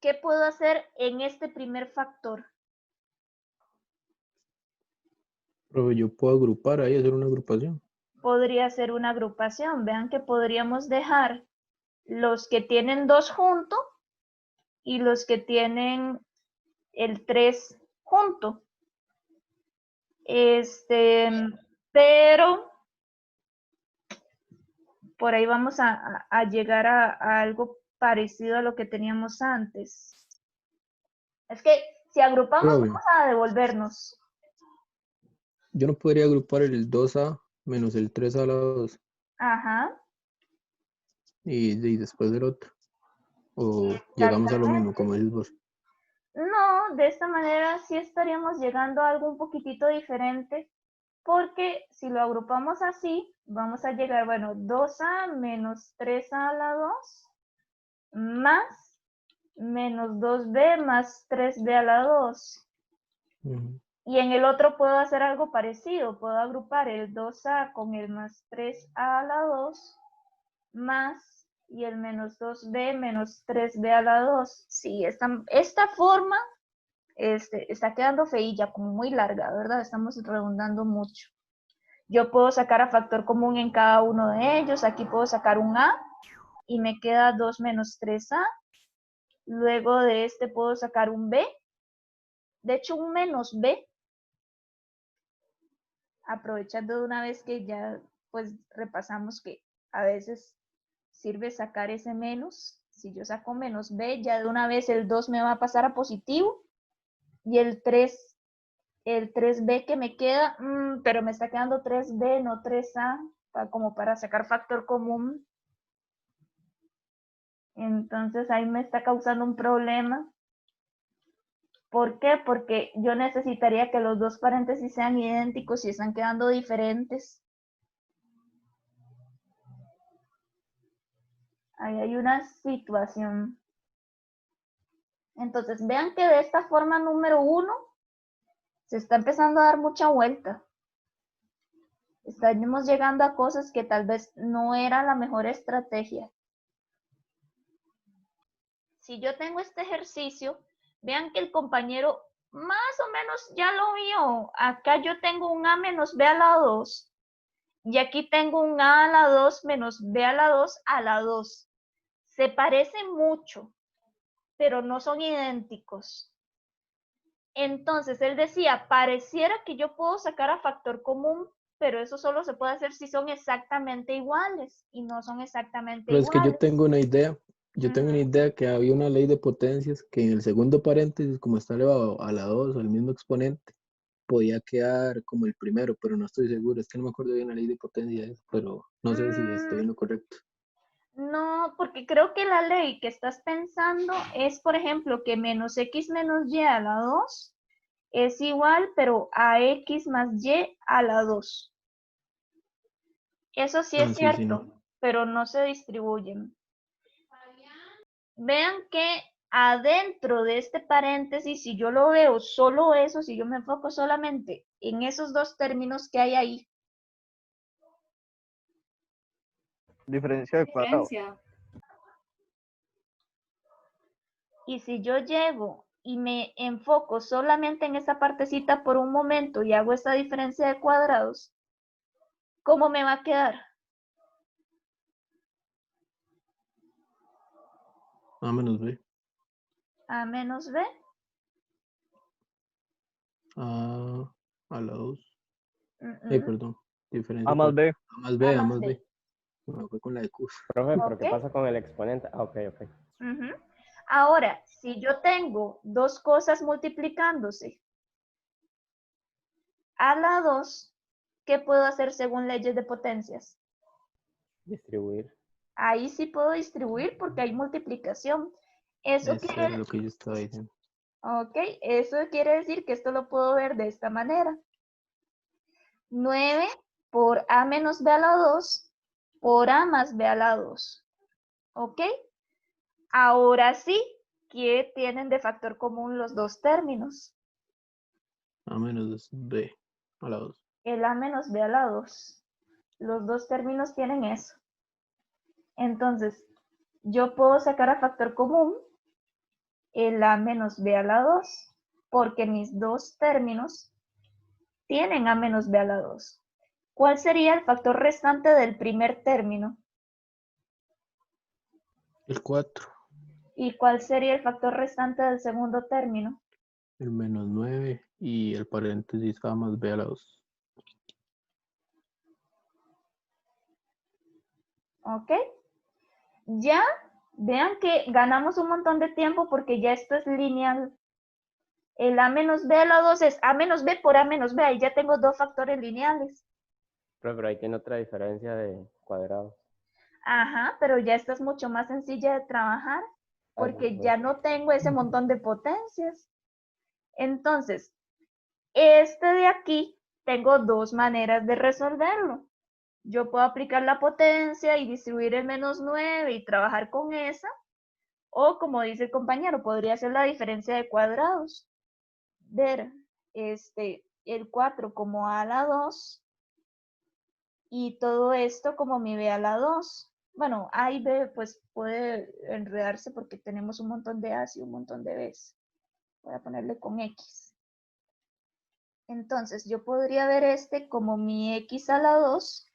¿Qué puedo hacer en este primer factor? Pero yo puedo agrupar ahí, hacer una agrupación. Podría ser una agrupación. Vean que podríamos dejar los que tienen 2 junto y los que tienen el 3 junto. Pero por ahí vamos a llegar a algo parecido a lo que teníamos antes. Es que si agrupamos, Profe, vamos a devolvernos. yo no podría agrupar el 2a menos el 3a a la 2 Ajá, y después del otro. O llegamos a lo mismo, exactamente. como dices vos. No, de esta manera sí estaríamos llegando a algo un poquitito diferente, porque si lo agrupamos así, vamos a llegar, bueno, 2a menos 3a a la 2 más menos 2b más 3b a la 2. Ujú. Y en el otro puedo hacer algo parecido, puedo agrupar el 2a con el más 3a a la 2 más y el menos 2b menos 3b a la 2. Sí, esta forma está quedando feilla, como muy larga, ¿verdad? Estamos redundando mucho. Yo puedo sacar a factor común en cada uno de ellos. Aquí puedo sacar un a y me queda 2 menos 3a. Luego de este puedo sacar un b. De hecho, un menos b. Aprovechando de una vez que ya pues repasamos que a veces sirve sacar ese menos. Si yo saco menos b, ya de una vez el 2 me va a pasar a positivo. Y el 3b que me queda, pero me está quedando 3b, no 3a, como para sacar factor común. Entonces ahí me está causando un problema. ¿Por qué? Porque yo necesitaría que los dos paréntesis sean idénticos y están quedando diferentes. Ahí hay una situación. Entonces vean que de esta forma número 1 se está empezando a dar mucha vuelta. Estamos llegando a cosas que tal vez no era la mejor estrategia. Si yo tengo este ejercicio, vean que el compañero más o menos ya lo vio. Acá yo tengo un a menos b a la 2 y aquí tengo un a la 2 menos b a la 2 a la 2. Se parecen mucho, pero no son idénticos. Entonces, él decía, pareciera que yo puedo sacar a factor común, pero eso solo se puede hacer si son exactamente iguales y no son exactamente Pero es que iguales. yo tengo una idea. Yo tengo una idea que había una ley de potencias que en el segundo paréntesis, como está elevado a la 2 al mismo exponente, podía quedar como el primero, pero no estoy seguro. Es que no me acuerdo bien la ley de potencias, pero no sé si estoy en lo correcto. No, porque creo que la ley que estás pensando es, por ejemplo, que menos x menos y a la 2 es igual, pero a x más y a la 2. Eso sí Ah, es sí, sí, cierto, no. pero no se distribuyen. Vean que adentro de este paréntesis, si yo lo veo solo eso, si yo me enfoco solamente en esos dos términos que hay ahí, Diferencia de cuadrado. Diferencia. y si yo llego y me enfoco solamente en esa partecita por un momento y hago esa diferencia de cuadrados, ¿cómo me va a quedar? A menos B. A menos B. A la 2. Mm, Perdón. Diferencia A más cuadrada. B. A más B, A A más más B. B. Me fue con la de Q. Profe, ¿pero qué Ok. pasa con el exponente? Ah, ok, ok. Ujú. Ahora, si yo tengo dos cosas multiplicándose a la 2, ¿qué puedo hacer según leyes de potencias? Distribuir. Ahí sí puedo distribuir porque hay multiplicación. Eso Eso quiere, era lo que yo estaba diciendo. ok, eso quiere decir que esto lo puedo ver de esta manera. 9 por a menos b a la 2 por a más b a la 2. ¿Ok? Ahora sí, ¿qué tienen de factor común los dos términos? A menos B. A la 2. El a menos b a la 2. Los dos términos tienen eso. Entonces, yo puedo sacar a factor común el a menos b a la 2, porque mis dos términos tienen a menos b a la 2. ¿Cuál sería el factor restante del primer término? El 4. ¿Y cuál sería el factor restante del segundo término? El menos 9. Y el paréntesis A más B a la 2. ¿Ok? Ya vean que ganamos un montón de tiempo porque ya esto es lineal. El a menos b a la 2 es a menos b por a menos b. Ahí ya tengo dos factores lineales. Pero ahí tiene otra diferencia de cuadrados. Ajá, pero ya esta es mucho más sencilla de trabajar porque ya no tengo ese montón de potencias. Entonces, este de aquí, tengo dos maneras de resolverlo. Yo puedo aplicar la potencia y distribuir el menos 9 y trabajar con esa. O como dice el compañero, podría ser la diferencia de cuadrados. Ver el 4 como a la 2 y todo esto como mi b a la 2. Bueno, A y B pues puede enredarse porque tenemos un montón de A's y un montón de B's. Voy a ponerle con X. Entonces yo podría ver este como mi X a la 2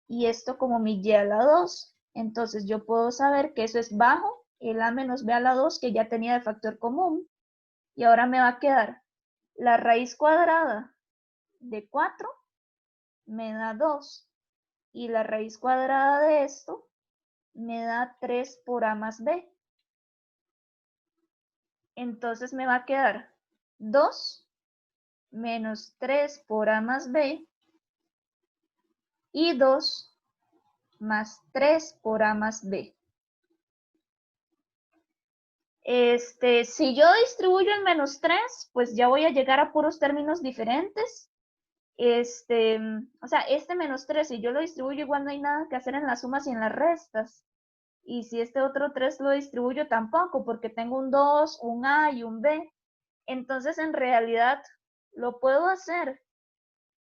y esto como mi Y a la 2. Entonces yo puedo saber que eso es bajo el A menos B a la 2 que ya tenía de factor común. Y ahora me va a quedar la raíz cuadrada de 4 me da 2. Y la raíz cuadrada de esto me da 3 por A más B. Entonces me va a quedar 2 menos 3 por A más B y 2 más 3 por A más B. Si yo distribuyo en menos 3, pues ya voy a llegar a puros términos diferentes. O sea, este menos 3, si yo lo distribuyo, igual no hay nada que hacer en las sumas y en las restas. Y si este otro 3 lo distribuyo, tampoco, porque tengo un 2, un A y un B. Entonces, en realidad, lo puedo hacer,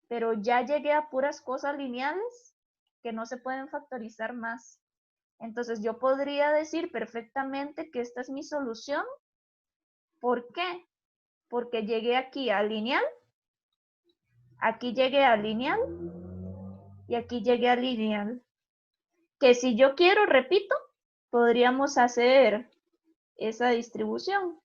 pero ya llegué a puras cosas lineales que no se pueden factorizar más. Entonces, yo podría decir perfectamente que esta es mi solución. ¿Por qué? Porque llegué aquí a lineal, aquí llegué a lineal y aquí llegué a lineal. Que si yo quiero, repito, podríamos hacer esa distribución.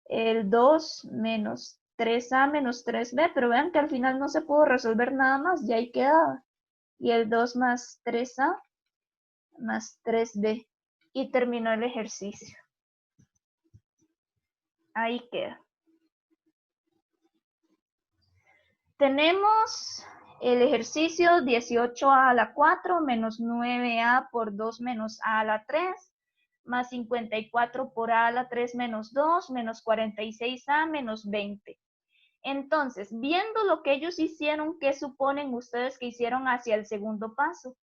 El 2 menos 3A menos 3B, pero vean que al final no se pudo resolver nada más, ya ahí quedaba. Y el 2 más 3A más 3B. Y terminó el ejercicio. Ahí queda. Tenemos el ejercicio 18A a la 4 menos 9A por 2 menos A a la 3 más 54 por A a la 3 menos 2 menos 46A menos 20. Entonces, viendo lo que ellos hicieron, ¿qué suponen ustedes que hicieron hacia el segundo paso?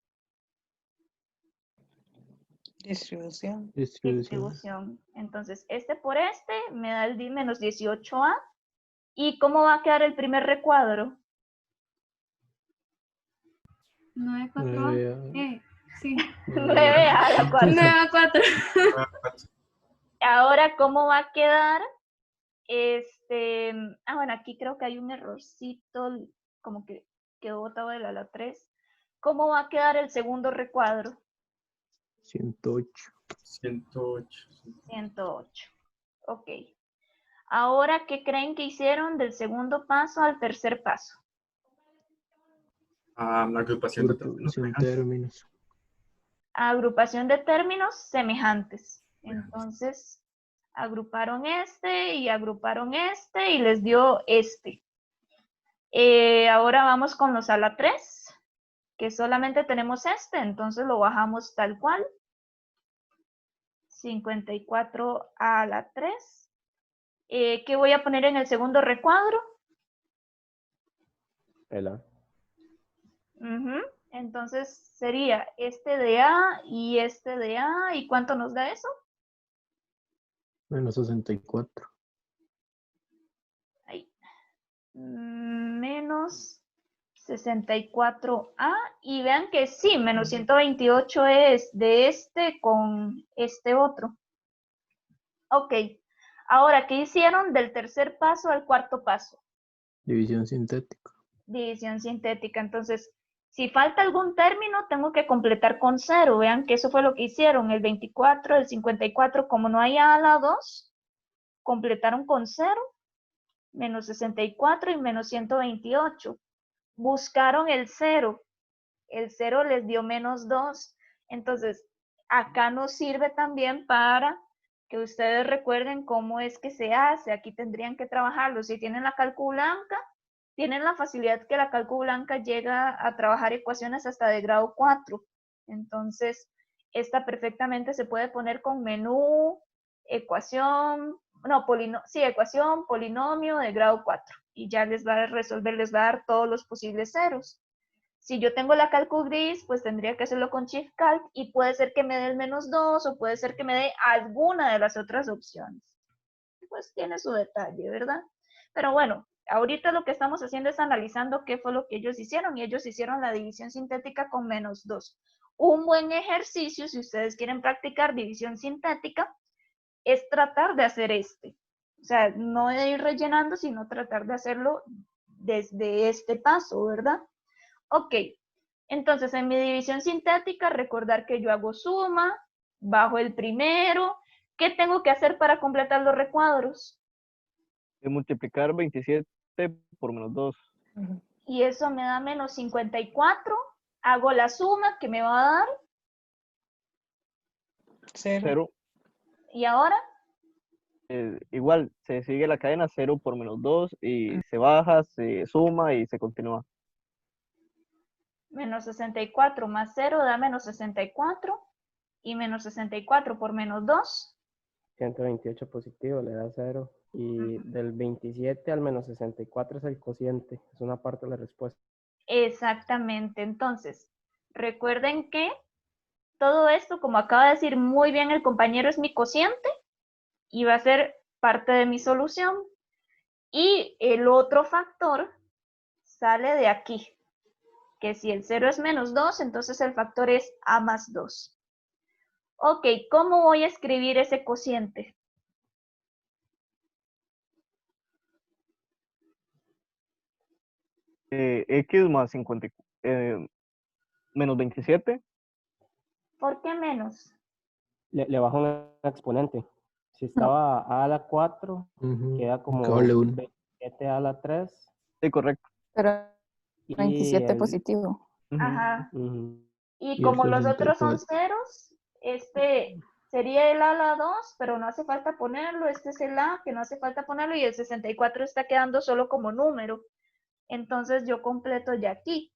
Distribución. Distribución. Entonces, este por este me da el menos 18A. ¿Y cómo va a quedar el primer recuadro? 9, 4, sí. 9 a la 4. 9 a 4. Ahora, ¿cómo va a quedar? Bueno, aquí creo que hay un errorcito, como que quedó botado de la 3. ¿Cómo va a quedar el segundo recuadro? 108. 108. 108. Ok. Ahora, ¿qué creen que hicieron del segundo paso al tercer paso? La agrupación de términos Sin semejantes. términos. Agrupación de términos semejantes. Entonces, agruparon este y les dio este. Ahora vamos con los a la 3, que solamente tenemos este, entonces lo bajamos tal cual. 54 a la 3. ¿Qué voy a poner en el segundo recuadro? El A. Entonces sería este de A y este de A. ¿Y cuánto nos da eso? Menos 64. Ahí. Menos 64A. Y vean que sí, menos 128 es de este con este otro. Ok. Ahora, ¿qué hicieron del tercer paso al cuarto paso? División sintética. División sintética. Entonces, si falta algún término, tengo que completar con 0. Vean que eso fue lo que hicieron. El 24, el 54, como no hay A a la 2, completaron con 0, menos 64 y menos 128. Buscaron el 0. El 0 les dio menos 2. Entonces, acá nos sirve también para que ustedes recuerden cómo es que se hace. Aquí tendrían que trabajarlo. Si tienen la calculanca, tienen la facilidad que la calculanca llega a trabajar ecuaciones hasta de grado 4. Entonces, esta perfectamente se puede poner con menú, ecuación, ecuación, polinomio de grado 4. Y ya les va a resolver, les va a dar todos los posibles ceros. Si yo tengo la calcu gris, pues tendría que hacerlo con Shift Calc y puede ser que me dé el menos 2 o puede ser que me dé alguna de las otras opciones. Pues tiene su detalle, ¿verdad? Pero bueno, ahorita lo que estamos haciendo es analizando qué fue lo que ellos hicieron y ellos hicieron la división sintética con menos 2. Un buen ejercicio, si ustedes quieren practicar división sintética, es tratar de hacer este. O sea, no de ir rellenando, sino tratar de hacerlo desde este paso, ¿verdad? Ok, entonces en mi división sintética, recordar que yo hago suma, bajo el primero. ¿Qué tengo que hacer para completar los recuadros? Multiplicar 27 por menos 2. Y eso me da menos 54. Hago la suma que me va a dar. 0. ¿Y ahora? Igual, se sigue la cadena 0 por menos 2 y se baja, se suma y se continúa. Menos 64 más 0 da menos 64. Y menos 64 por menos 2. 128 positivo le da 0. Y del 27 al menos 64 es el cociente. Es una parte de la respuesta. Exactamente. Entonces, recuerden que todo esto, como acaba de decir muy bien el compañero, es mi cociente y va a ser parte de mi solución. Y el otro factor sale de aquí, que si el 0 es menos 2, entonces el factor es a más 2. Ok, ¿cómo voy a escribir ese cociente? X más 50, menos 27. ¿Por qué menos? Le bajo un exponente. Si estaba a la 4, queda como Vale 1. 27 a la 3. Sí, correcto. Pero Y 27 el, positivo. Ajá. ujú. Y Y el como los otros son 64. ceros, este sería el a la 2, pero no hace falta ponerlo. Este es el a, que no hace falta ponerlo, y el 64 está quedando solo como número. Entonces yo completo ya aquí.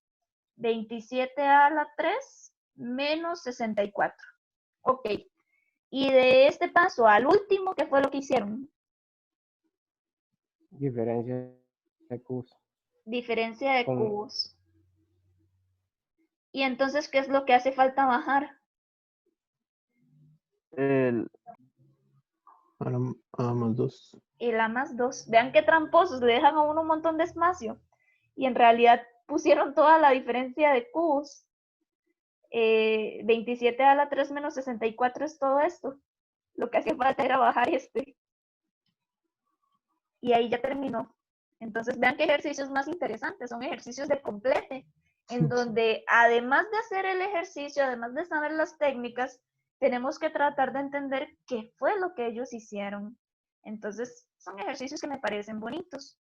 27 a la 3 menos 64. Ok. Y de este paso al último, ¿qué fue lo que hicieron? Diferencia de cubos. Diferencia de Con- cubos. Y entonces, ¿qué es lo que hace falta bajar? El, A más 2. El A más 2. Vean qué tramposos, le dejan a uno un montón de espacio. Y en realidad pusieron toda la diferencia de cubos. 27 a la 3 menos 64 es todo esto. Lo que hacía falta era bajar este. Y ahí ya terminó. Entonces vean qué ejercicios más interesantes. Son ejercicios de complete, en donde además de hacer el ejercicio, además de saber las técnicas, tenemos que tratar de entender qué fue lo que ellos hicieron. Entonces son ejercicios que me parecen bonitos.